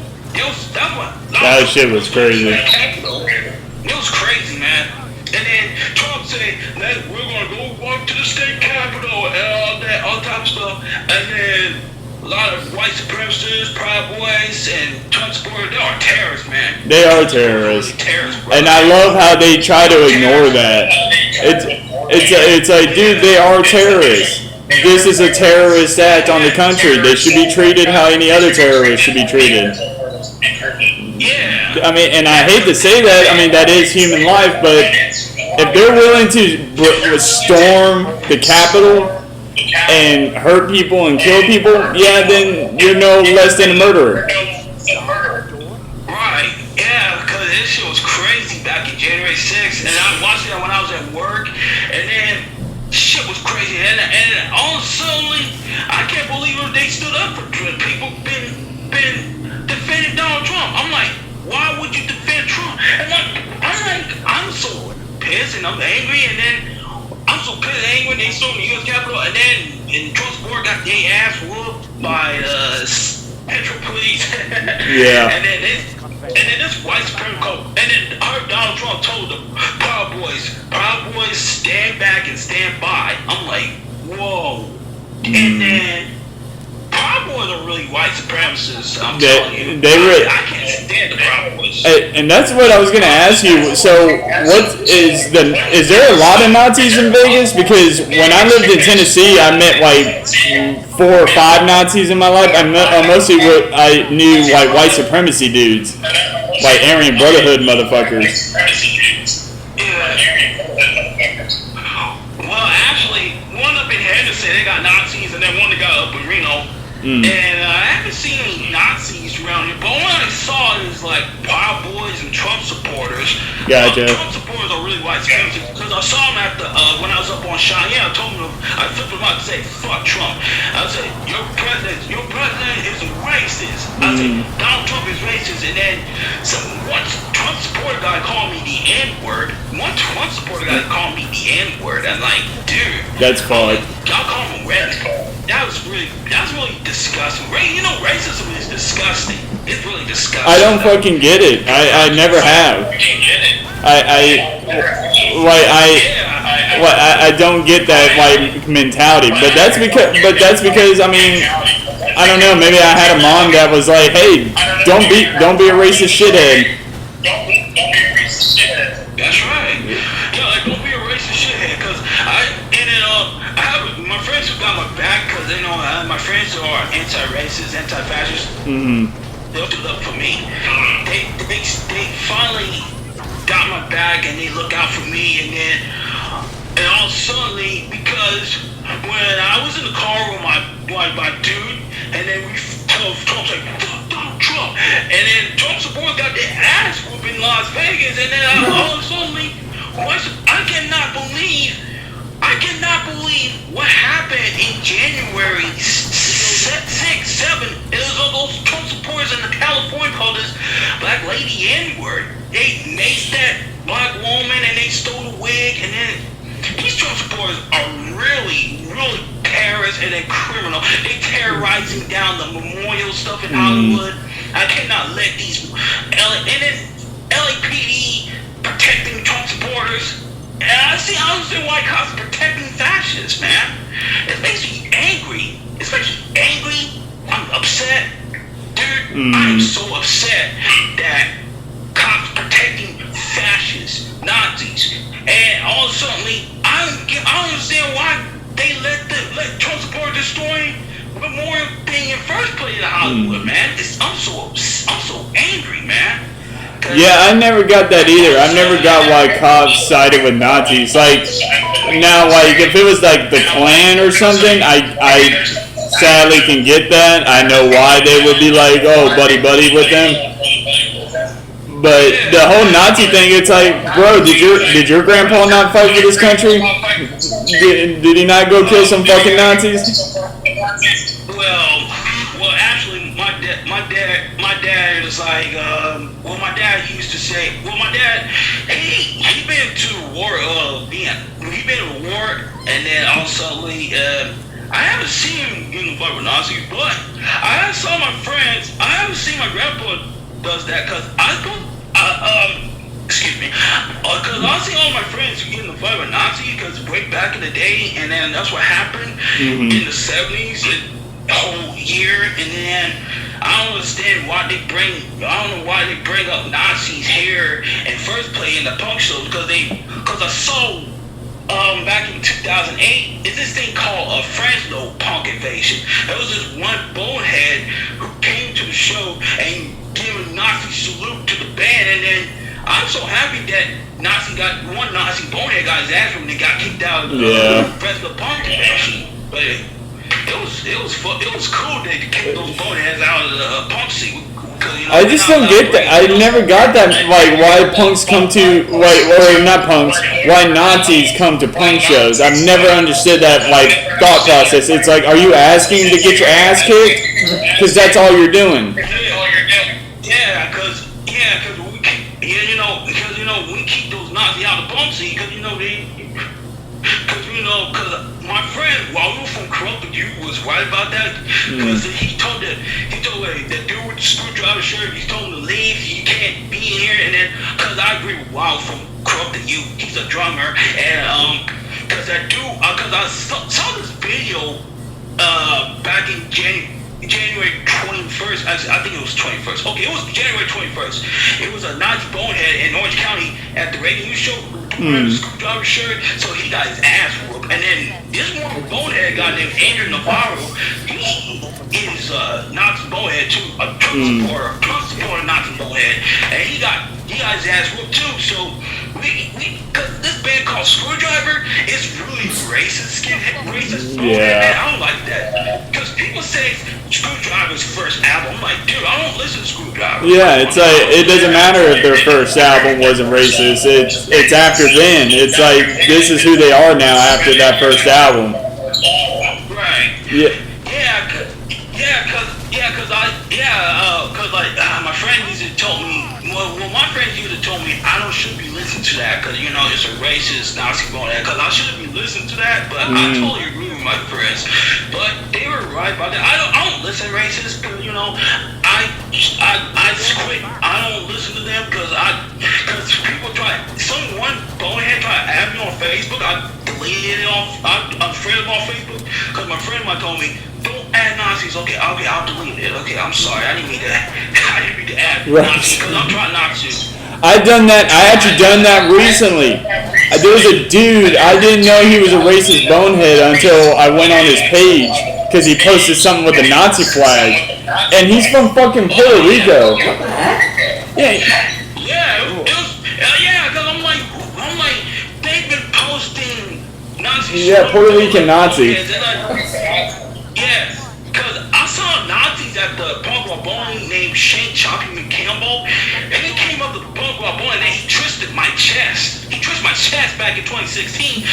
That shit was crazy. It was crazy, man. And then Trump said that we're gonna go walk to the state capitol and all type of stuff. And then a lot of white supremacists, Proud Boys, and Trump supporters, they are terrorists, man. They are terrorists. Bro. And I love how they try to ignore that. It's like, dude, they are terrorists. This is a terrorist act on the country. They should be treated how any other terrorist should be treated. Yeah. I mean, and I hate to say that. I mean, that is human life, but if they're willing to storm the Capitol and hurt people and kill people, then you're no less than a murderer. Right, yeah, because this shit was crazy back in January 6th, and I watched it when I was at work, and then shit was crazy, and all of a sudden, I can't believe they stood up for people been defending Donald Trump. I'm like, why would you defend Trump? And I'm so pissed and I'm angry, and then I'm so pissed and angry when they stormed the U.S. Capitol, and then Trump's board got their ass whooped by Central Police. Yeah. And then this white Supreme Court, and then Donald Trump told the Proud Boys, stand back and stand by. I'm like, whoa. And then Proud Boys are really white supremacists. I'm telling you. I can't stand the Proud Boys. And that's what I was gonna ask you. So, is there a lot of Nazis in Vegas? Because when I lived in Tennessee, I met like 4 or 5 Nazis in my life. I knew like white supremacy dudes, like Aryan Brotherhood motherfuckers. Well, actually, one up in Henderson, they got Nazis, and then one that got up in Reno. And I haven't seen any Nazis around here, but what I saw is like Proud Boys and Trump supporters. Gotcha. Trump supporters are really white supremacists because I saw them at when I was up on Cheyenne. I told them, I flipped them out to say, fuck Trump. I said, your president is a racist. I said, Donald Trump is racist. And then one Trump supporter guy called me the N-word. One Trump supporter guy called me the N-word. I'm like, dude. That's fine. Y'all call him redneck. that's really disgusting. You know, racism is disgusting. It's really disgusting. I don't fucking get it. I never have. I don't get that like mentality. But that's because I mean, I don't know. Maybe I had a mom that was like, "Hey, don't be a racist shithead." That's right. Yeah, like don't be a racist shithead. Cause I have my friends who got my back. Cause they know my friends who are anti-racist, anti-fascist. Mm-hmm. They'll do that for me. They finally got my back and they look out for me. And all suddenly, because when I was in the car with my dude, and then we told Trump's like, fuck Donald Trump. And then Trump supporters got their ass whooped in Las Vegas. And then all of a sudden, I cannot believe what happened in January 6, 7. It was all those Trump supporters in the California called this black lady N-word. They maced that black woman and they stole the wig. And then these Trump supporters are really, really terrorists and they're criminal. They terrorizing down the memorial stuff in Hollywood. I cannot let these LAPD protecting Trump supporters. And I understand why cops are protecting fascists, man. It makes me angry. Especially angry. I'm upset. Dude, I am so upset that cops protecting fascists, Nazis. And all of a sudden, I don't understand why they let Trump supporters destroy memorial thing in first place in Hollywood, man. I'm so angry, man. Yeah, I never got that either. I never got why cops sided with Nazis. Like, now, like, if it was like the Klan or something, I sadly can get that. I know why they would be like, oh, buddy with them. But the whole Nazi thing, it's like, bro, did your grandpa not fight for this country? Did he not go kill some fucking Nazis? Well, actually, my dad is like, my dad used to say, my dad, he been to war, he been to war, and then also, I haven't seen him in the fight with Nazis, but I saw my friends, I haven't seen my grandpa does that, cause excuse me, cause I see all my friends who get in the fight with Nazis, cause way back in the day, and then that's what happened in the 70s, the whole year, and then I don't understand why they bring up Nazis here in first place in the punk shows, because I saw back in 2008 is this thing called a Fresno punk invasion. There was this one bonehead who came to the show and gave a Nazi salute to the band, and then I'm so happy that one Nazi bonehead got his ass from and got kicked out of the Fresno punk convention. But it was cool that they kicked those boneheads out of the punk scene. I just don't get that. I never got that, like, why punks come to, or not punks, why Nazis come to punk shows. I've never understood that, like, thought process. It's like, are you asking to get your ass kicked? Because that's all you're doing. Yeah, because we keep, we keep those Nazis out of the punk scene, because my friend, while we were from Corrupted Youth, was right about that. Because he told that dude with the screwdriver shirt, he told him to leave, you can't be in here. And then, because I agree with Wild from Corrupted Youth, he's a drummer. And, because I saw this video back in January 21st. I think it was 21st. Okay, it was January 21st. It was a Nazi bonehead in Orange County at the radio news show. Wearing a screwdriver shirt, so he got his ass whooped. And then this one bonehead guy named Andrew Navarro, he is a Nazi bonehead too, a Trump supporter Nazi bonehead, and he got his ass whooped too. So cause this band called Screwdriver is really racist, racist bonehead. I don't like that, because people say Screwdriver's first album. I'm like, dude, I don't listen to Screwdriver. Yeah, it's like, it doesn't matter if their first album wasn't racist. It's after then. It's like, this is who they are now after that first album. Right. Yeah. Yeah, cause My friend used to tell me, my friends used to tell me I don't should be listening to that because it's a racist Nazi bone because I shouldn't be listening to that, but I totally agree with my friends. But they were right about that. I don't listen to racists because I just quit. I don't listen to them because people one bonehead try to add me on Facebook. I deleted it off. I'm unfriended on Facebook because my friend told me, don't add Nazis. Okay, I'll delete it. Okay, I'm sorry. I didn't mean to add Nazis because I'm trying not to. I've done that. I actually done that recently. There was a dude. I didn't know he was a racist bonehead until I went on his page because he posted something with a Nazi flag, and he's from fucking Puerto Rico. Yeah. Because I'm like, they've been posting Nazi. Yeah, Puerto Rican Nazi. Because I saw Nazis at the punk rock bowling named Shane Choppy McCampbell, and it came up to the punk rock bowling and he twisted my chest. He twisted my chest back in 2016.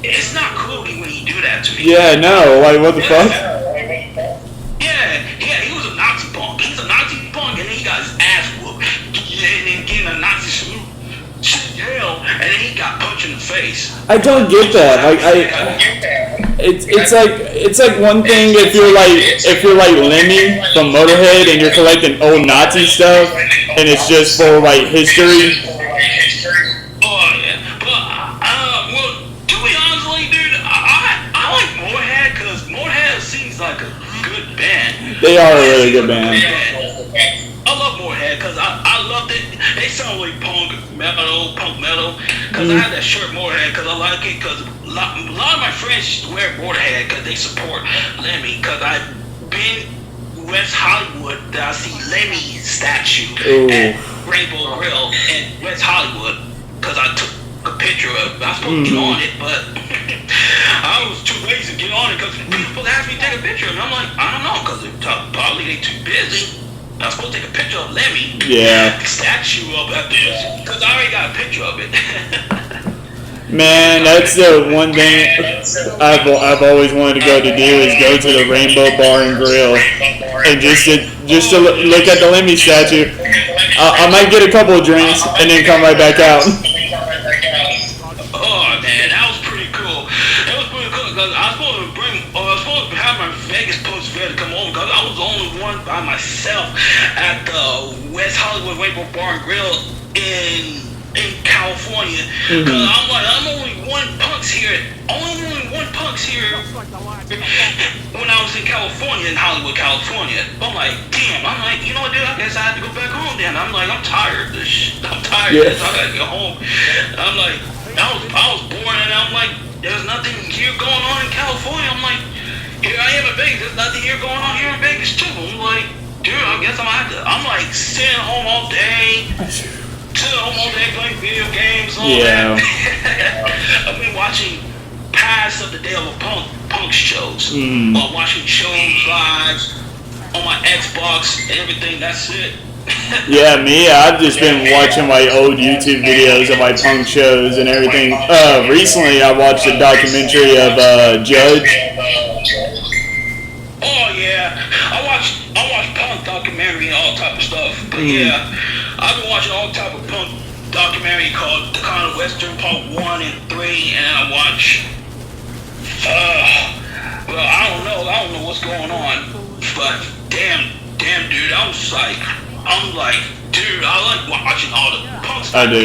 It's not cool when you do that to me. Yeah, no, like what the fuck? Yeah, he was a Nazi punk. He's a Nazi punk, and then he got his ass whooped, and then getting a Nazi salute. Hell, and then he got punched in the face. I don't get that. Like it's like one thing if you're like Lemmy from Motorhead and you're collecting old Nazi stuff and it's just for like history. Oh yeah, but well, to be honest, dude, I like Motorhead because Motorhead seems like a good band. They are a really good band. I love Motorhead because I loved it. They sound like punk metal. Because I have that shirt Motorhead because I like it. Because a lot of my friends used to wear Motorhead because they support Lemmy. Because I've been West Hollywood, I see Lemmy statue at Rainbow Grill in West Hollywood. Because I took a picture of it. I was supposed to get on it, but I was too lazy to get on it because people supposed to ask me to take a picture of it. I'm like, I don't know because probably they too busy. I was supposed to take a picture of Lemmy. Yeah. Statue of it. Because I already got a picture of it. Man, that's the one thing I've always wanted to go to do is go to the Rainbow Bar and Grill and just to look at the Lemmy statue. I might get a couple of drinks and then come right back out. Oh man, that was pretty cool. It was pretty cool because I was supposed to have my Vegas post to come over because I was the only one by myself at the West Hollywood Rainbow Bar and Grill in California. Because I'm only one punks here. Only one punks here when I was in California, in Hollywood, California. I'm like, damn. I'm like, you know what, dude? I guess I have to go back home then. I'm like, I'm tired of this. I'm tired of this. I gotta get home. I'm like, I was born and I'm like, there's nothing here going on in California. I'm like, here I am in Vegas. There's nothing here going on here in Vegas too. I'm like, dude, I guess I'm like sitting home all day. Sitting home all day playing video games. All that. I've been watching past of the day of a punk shows. While watching shows live on my Xbox and everything. That's it. Yeah, me, I've just been watching my old YouTube videos of my punk shows and everything. Recently I watched a documentary of Judge. Oh yeah, I watch punk documentary and all type of stuff. But yeah, I've been watching all type of punk documentary called The Kind of Western Punk 1 and 3, and I watch well, I don't know what's going on, but damn dude, I'm like, dude, I like watching all the punks. I do.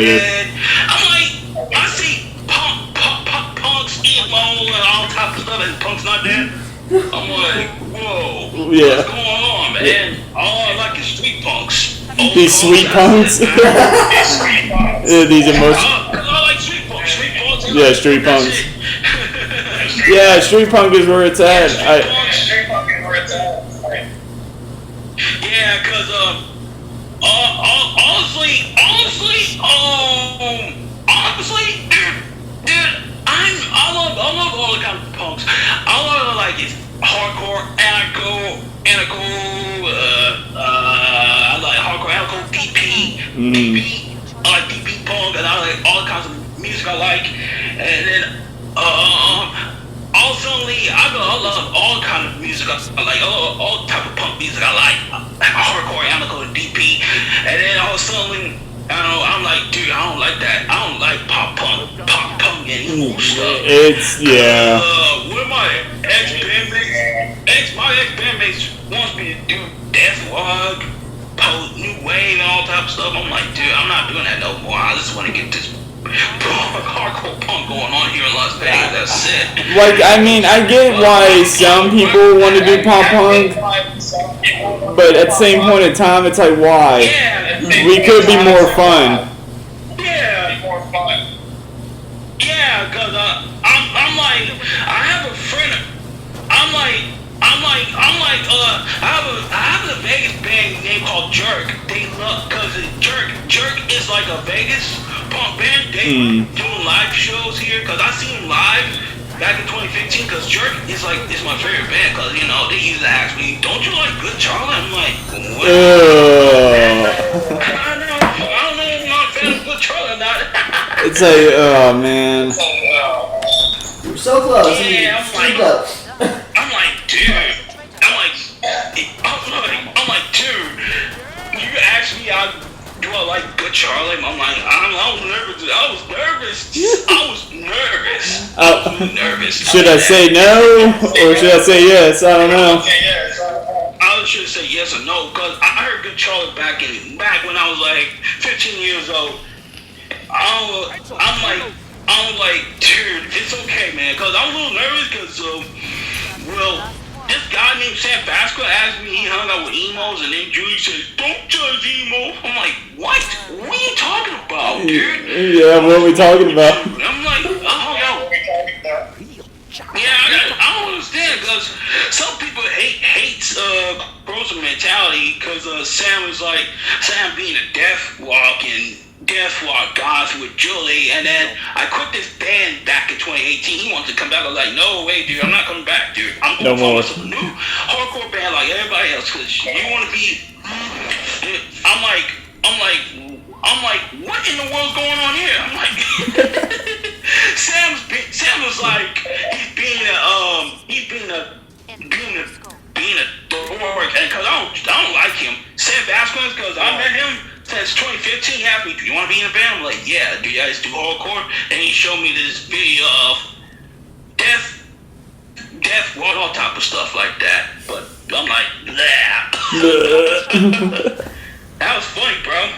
I'm like, I see punks, emo, and all type of stuff, and punks not dead. I'm like, whoa, what's going on, man? All I like is street punks. These sweet punks? These emotions. I like street punks. Yeah, street punks. Yeah, street punk is where it's at. Yeah, cause honestly, dude, I love all the kind of punks. I love like it's hardcore, anarcho. I like hardcore, anarcho, DP. I like DP punk, and I like all kinds of music I like. And then also, I love all kind of music. I like all type of punk music. I like hardcore. I'm gonna go to DP, and then all of a sudden, I don't know. I'm like, dude, I don't like that. I don't like pop punk and emo stuff. It's One of my ex-bandmates wants me to do death rock, post new wave, and all type of stuff. I'm like, dude, I'm not doing that no more. I just want to get this hardcore punk going on here in Las Vegas. That's it. like, I mean, I get why some people want to do pop punk, but at the same point in time, it's like, why? Yeah, We could be more fun. Yeah, cause I'm like, I have a friend. I have a Vegas band named called Jerk. They love, cause Jerk is like a Vegas punk band. They doing live shows here. Cause I seen them live back in 2015. Cause Jerk is my favorite band. Cause you know they used to ask me, "Don't you like Good Charlie?" I'm like, what? I don't know if I'm not a fan of Good Charlie or not. It's like, oh man. You're so close. Yeah, I'm like, dude. Dude. You asked me, do I like Good Charlie? I'm like, I was nervous. Should I say no or should I say yes? I don't know. I should say yes or no, because I heard Good Charlie back when I was like 15 years old. I'm like, dude, it's okay, man, because I was a little nervous because, this guy named Sam Vasco asked me, he hung out with emos, and then Julie said, "Don't judge emo." I'm like, what? What are you talking about, dude? Yeah, what are we talking about? I'm like, I hung out. Yeah, I don't understand, because some people hates growth mentality, because Sam being a death rock goth with Julie, and then I quit this band back in 2018. He wanted to come back. I was like, no way, dude, I'm not coming back, dude. I'm going to find myself a new hardcore band like everybody else, because you want to be. I'm like, what in the world's going on here? I'm like, Sam was like, he's being a dork, and because I don't like him. Sam Vasquez, because I met him since 2015. He asked me, "Do you want to be in a band?" I'm like, "Yeah." "Do you guys do hardcore?" And he showed me this video of death, all type of stuff like that. But I'm like, nah. That was funny, bro.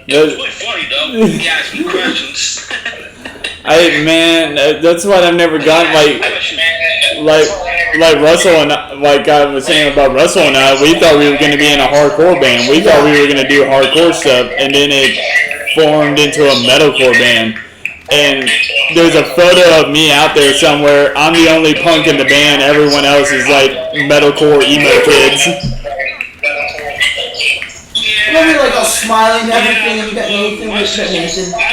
It was really funny though. He asked me questions. That's what I've never gotten. Like Russell and like I was saying about Russell and I, we thought we were going to be in a hardcore band. We thought we were going to do hardcore stuff, and then it formed into a metalcore band. And there's a photo of me out there somewhere. I'm the only punk in the band. Everyone else is like metalcore emo kids. Remember, like, all smiling and everything, and you got Nathan,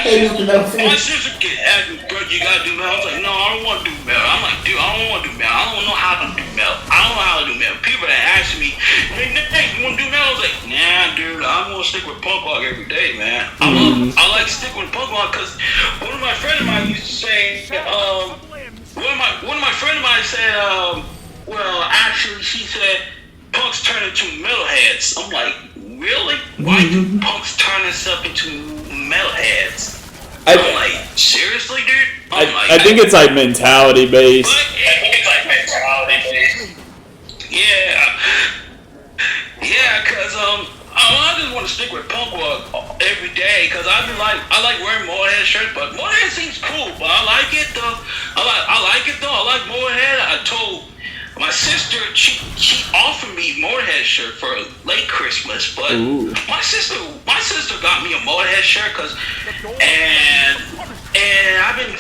Hey, with the metal thing. My sister asked me, "Bro, you gotta do metal." I was like, "No, I don't want to do metal." I'm like, "Dude, I don't want to do metal. I don't know how to do metal. I don't know how to do metal." People that ask me, "Hey, you want to do metal?" I was like, "Nah, dude, I'm gonna stick with punk rock every day, man. I like sticking with punk rock because one of my friends of mine used to say, one of my friends of mine said, well, actually, she said, punks turn into metalheads." I'm like, really? Why do punks turn themselves into metalheads? I'm like, seriously, dude? I think it's like mentality based. Yeah, cause I just want to stick with punk rock every day, cause I like wearing Motorhead shirts, but Motorhead seems cool, but I like it though. I like Motorhead. I told my sister, she offered me Motorhead shirt for late Christmas, but my sister got me a Motorhead shirt, and I've been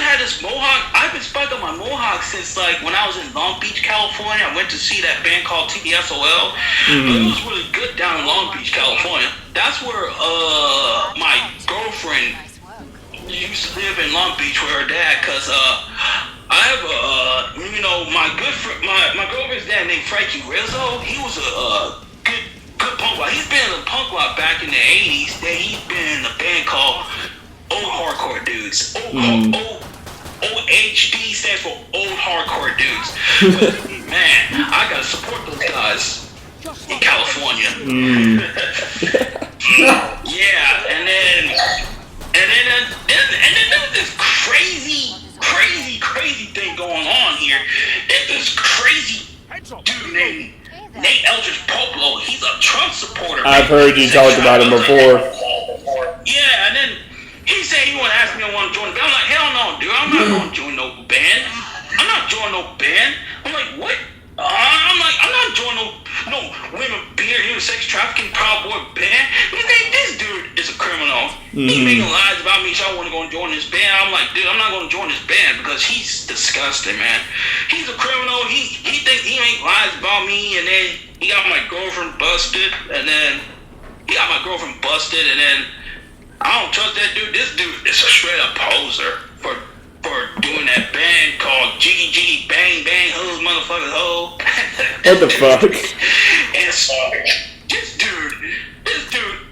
had this mohawk. I've been spunking my mohawk since like when I was in Long Beach, California. I went to see that band called TSOL. But it was really good down in Long Beach, California. That's where my girlfriend used to live in Long Beach with her dad, cause I have my good friend, my girlfriend's dad named Frankie Rizzo. He was a good punk rock. He's been in a punk rock back in the 80s. Then he's been in a band called Old Hardcore Dudes. Old OHD stands for Old Hardcore Dudes. Man, I gotta support those guys in California. Yeah, and then there's this crazy thing going on here. There's this crazy dude named Nate Eldridge Poplo. He's a Trump supporter. I've heard you talk about him before. Yeah, and then he said he wanted to ask me if I want to join the band. I'm like, hell no, dude. I'm not going to join no band. I'm not joining no band. I'm like, what? I'm not joining no women, beer, sex trafficking, Proud Boy band. This dude is a criminal. He making lies about me, so I want to go and join this band. I'm like, dude, I'm not going to join this band because he's disgusting, man. He's a criminal. He thinks he make lies about me, and then he got my girlfriend busted, and then I don't trust that dude. This dude is a straight up poser for doing that band called Jiggy Jiggy Bang Bang Hoes Motherfuckers Ho. What the fuck? And this dude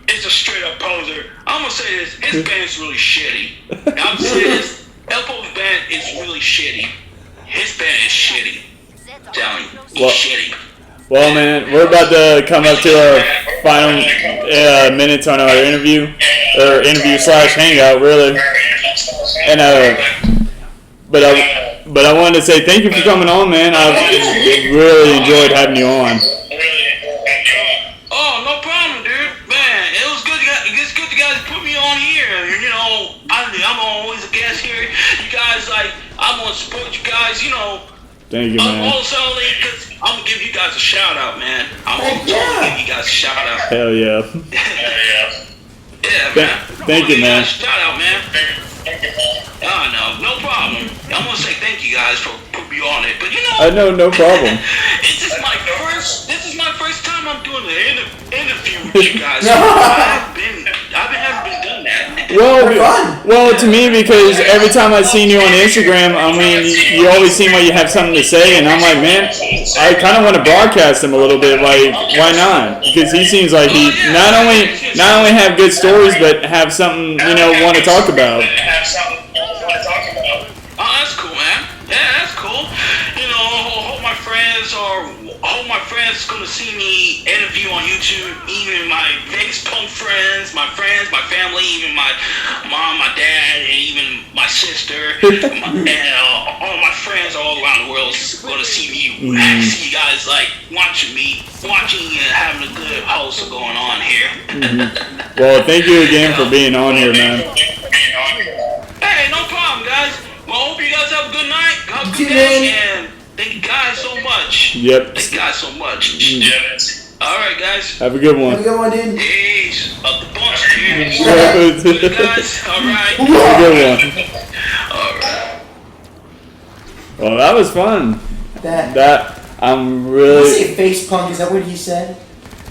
is a straight up poser. I'm gonna say this, his band's really shitty. I'm saying this, Elpo's band is really shitty. His band is shitty. I'm telling you, he's shitty. Well, man, we're about to come up to our final minutes on our interview / hangout, really. And but I wanted to say thank you for coming on, man. I really enjoyed having you on. Oh, no problem, dude. Man, it was good. It's good you guys put me on here. You know, I'm always a guest here. You guys, I'm gonna support you guys. You know. Thank you, man. Also, because I'm gonna give you guys a shout out, man. I'm gonna give you guys a shout out. Hell yeah. Yeah, man. Thank you, man. Shout out, man. No problem. I'm gonna say thank you guys for putting me on it, but you know. I know, no problem. This is my first time I'm doing an interview with you guys. I haven't been done that. Well, to me, because every time I've seen you on Instagram, I mean, you always seem like you have something to say, and I'm like, man, I kind of want to broadcast him a little bit. Like, why not? Because he seems like he not only have good stories, but have something want to talk about. Oh, that's cool, man. Yeah, that's cool. You know, hope my friends gonna see me interview on YouTube. Even my Vegas punk friends, my family, even my mom, my dad, and even my sister, and all my friends all around the world is gonna see me, see you guys watching and having a good host going on here. Well, thank you again for being on here, man. Hey, no problem, guys. Well, I hope you guys have a good night. Have a good day, and thank you guys so much. Yep. Thank you guys so much. All right, guys. Have a good one. Have a good one, dude. Peace. Up the bunch, dude. Good guys. All right. Have a good one. All right. Well, that was fun. I'm Did really. you say face punk? Is that what he said?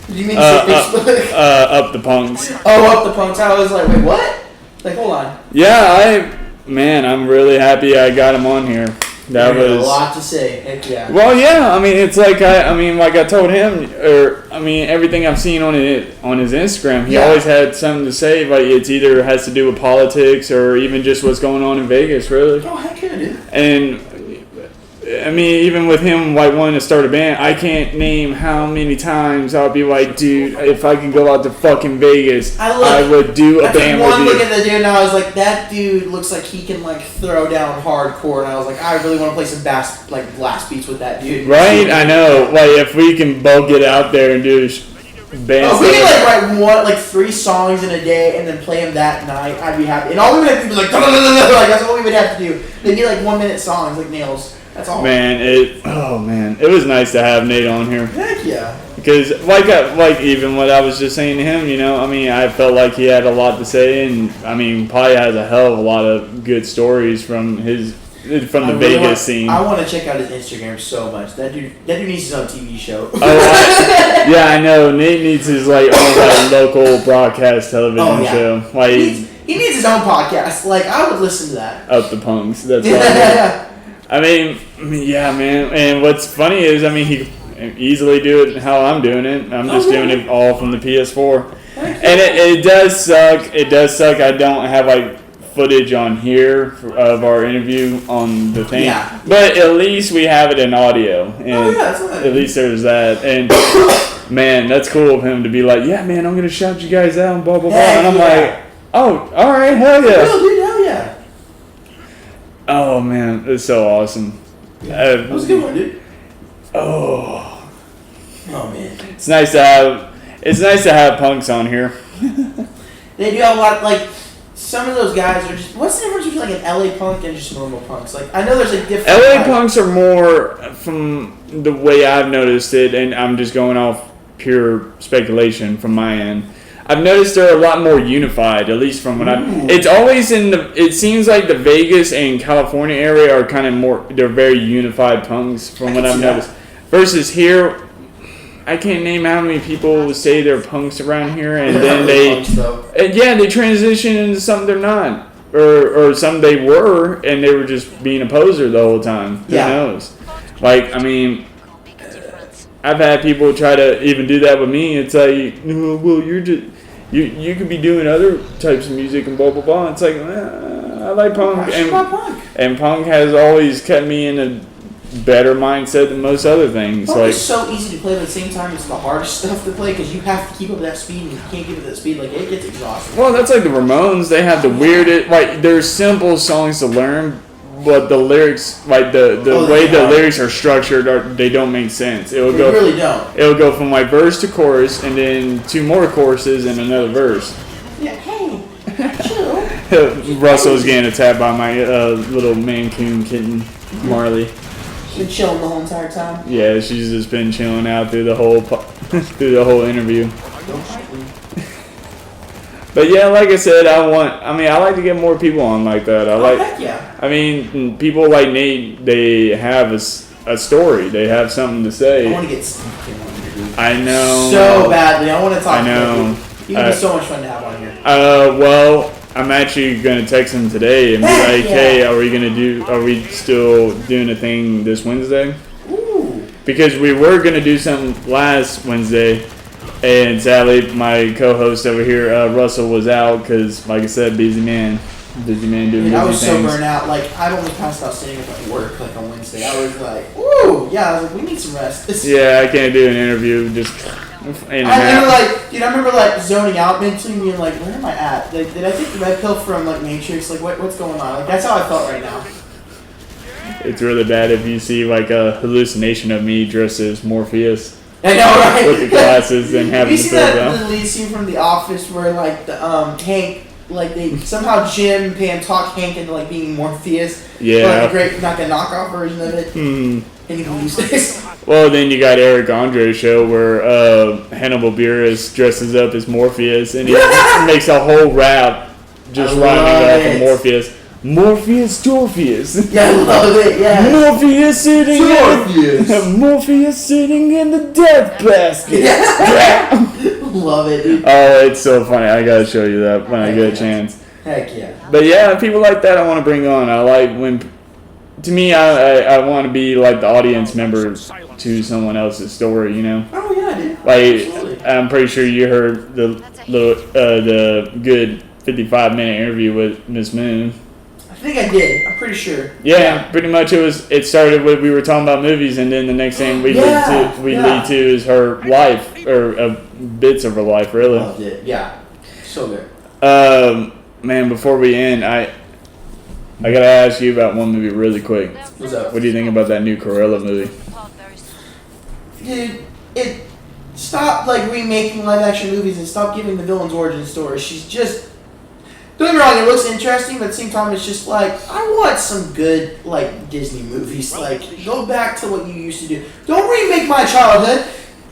Did you mean to say Facebook? Up the punks. Oh, up the punks. I was like, wait, what? Like, hold on. Yeah, I'm really happy I got him on here. That was a lot to say. Heck yeah. Well, yeah. I mean, it's like like I told him, everything I've seen on his Instagram, he always had something to say. Like it's either has to do with politics or even just what's going on in Vegas, really. Oh, heck yeah, dude. And I mean, even with him wanting to start a band, I can't name how many times I'll be like, dude, if I could go out to fucking Vegas, I would do a band with you. I took one look at the dude and I was like, that dude looks like he can throw down hardcore, and I was like, I really want to play some blast beats with that dude. Right, I know. If we can both get out there and do bands. If we could write 3 songs in a day and then play them that night, I'd be happy. And all we would have to do was that's what we would have to do. They'd be 1-minute songs like nails. That's all. Man, it was nice to have Nate on here. Heck yeah. Because even what I was just saying to him, I felt like he had a lot to say, and probably has a hell of a lot of good stories from the Vegas scene. I want to check out his Instagram so much. That dude needs his own TV show. Yeah, I know. Nate needs his own local broadcast television show. He needs his own podcast. I would listen to that. Up the punks. That's right. Yeah, man. And what's funny is, he could easily do it how I'm doing it. I'm just doing it all from the PS4. And it does suck. It does suck. I don't have footage on here of our interview on the thing. Yeah. But at least we have it in audio. And that's right. at least there's that. And man, that's cool of him to be like, yeah, man, I'm going to shout you guys out and blah, blah, blah. And I'm like, oh, all right, hell yeah. Real, dude, hell yeah. Oh, man, it's so awesome. That was a good one, dude. Oh, man. It's nice to have punks on here. They do have a lot, like, some of those guys are just, what's the difference between like an LA punk and just normal punks? Like, I know there's like different. LA punks are more, from the way I've noticed it, and I'm just going off pure speculation from my end. I've noticed they're a lot more unified, at least from what it's always it seems like the Vegas and California area are kind of more, they're very unified punks from what I've noticed. Versus here, I can't name how many people say they're punks around here, and then they transition into something they're not. Or some they were, and they were just being a poser the whole time. Who knows? Like, I mean, I've had people try to even do that with me. It's like, well, you're just... You could be doing other types of music and blah, blah, blah. It's like, I like punk. And punk has always kept me in a better mindset than most other things. Punk like, is so easy to play, but at the same time, it's the hardest stuff to play because you have to keep up that speed, and you can't keep up that speed. Like, it gets exhausting. Well, that's like the Ramones. They have the weirdest... Like, they're simple songs to learn, but the lyrics, like the way the lyrics are structured, they don't make sense. They really don't. It'll go from like verse to chorus, and then 2 more choruses and another verse. Yeah, hey, chill. Russell's getting attacked by my little Mancoon kitten, Marley. She's been chilling the whole entire time. Yeah, she's just been chilling out through the whole interview. But yeah, like I said, I like to get more people on like that. Heck yeah. I mean, people like Nate, they have a story. They have something to say. I want to get Steve Kim on here, dude. I know. So badly. I want to talk to him. He would be so much fun to have on here. Well, I'm actually going to text him today and be like, hey, are we still doing a thing this Wednesday? Ooh. Because we were going to do something last Wednesday. And sadly, my co-host over here, Russell, was out because, like I said, busy man doing busy things. I was so burnt out. Like, I almost passed out staying up at work like on Wednesday. I was like, "Ooh, yeah." I was like, "We need some rest." Yeah, I can't do an interview just. I remember like zoning out mentally, being like, "Where am I at? Like, did I take the red pill from like Matrix? Like, what's going on?" Like, that's how I felt right now. It's really bad if you see like a hallucination of me dressed as Morpheus. I know, right? With the glasses and having the pills out. The lead scene from The Office where like the Hank, like they somehow Jim and Pam talk Hank into like being Morpheus. Yeah. Like a great, like a knockoff version of it. Well, then you got Eric Andre's show where Hannibal Buress dresses up as Morpheus and he makes a whole rap just rhyming off of Morpheus. Morpheus, Dorpheus. Yeah, I love it. Yeah. Morpheus sitting in the death basket. Yeah. Love it, dude. Oh, it's so funny. I gotta show you that when I get a chance. Heck yeah. But yeah, people like that I want to bring on. I like when. To me, I want to be like the audience member to someone else's story. You know. Oh yeah, dude. Like, absolutely. I'm pretty sure you heard the good 55-minute interview with Miss Moon. I think I did. I'm pretty sure. Yeah, pretty much. It started with we were talking about movies, and then the next thing we lead to is her life or bits of her life. Really. Loved it. Yeah. So good. Man, before we end, I gotta ask you about one movie really quick. What's up? What do you think about that new Cruella movie? Dude, it stopped like remaking live action movies and stopped giving the villain's origin story. She's just. Don't get me wrong, it looks interesting, but at the same time, it's just like, I want some good, like, Disney movies. Like, go back to what you used to do. Don't remake my childhood.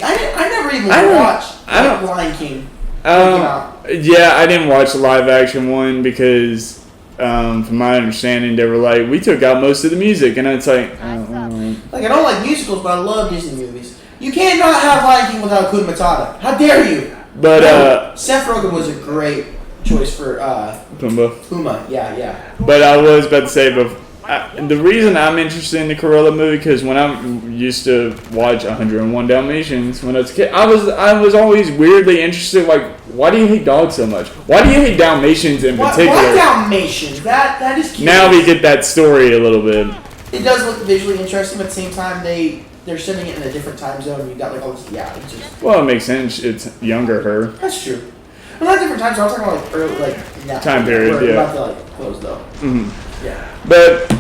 I never even watched Lion King. Yeah, I didn't watch the live action one because, from my understanding, they were like, we took out most of the music, and it's like, Like, I don't like musicals, but I love Disney movies. You can't not have Lion King without Hakuna Matata. How dare you? But, Seth Rogen was a great choice for Pumbaa. Puma, yeah. But I was about to say, the reason I'm interested in the Cruella movie because when I used to watch 101 Dalmatians when I was a kid, I was always weirdly interested. Like, why do you hate dogs so much? Why do you hate Dalmatians in particular? Why Dalmatians? That is cute. Now we get that story a little bit. It does look visually interesting, but at the same time, they're sending it in a different time zone. And you got like all this. Yeah, it's just. Well, it makes sense. It's younger her. That's true. But not different time zone. I'm talking about like early, like that time period. We're Yeah. about to like close though. Mm-hmm. Yeah. But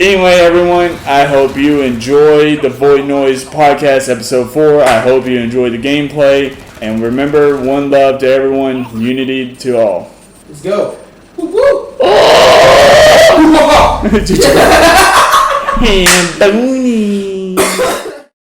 anyway, everyone, I hope you enjoyed the Void Noise Podcast episode 4. I hope you enjoyed the gameplay. And remember, one love to everyone, unity to all. Let's go. Woo woo. And Booney.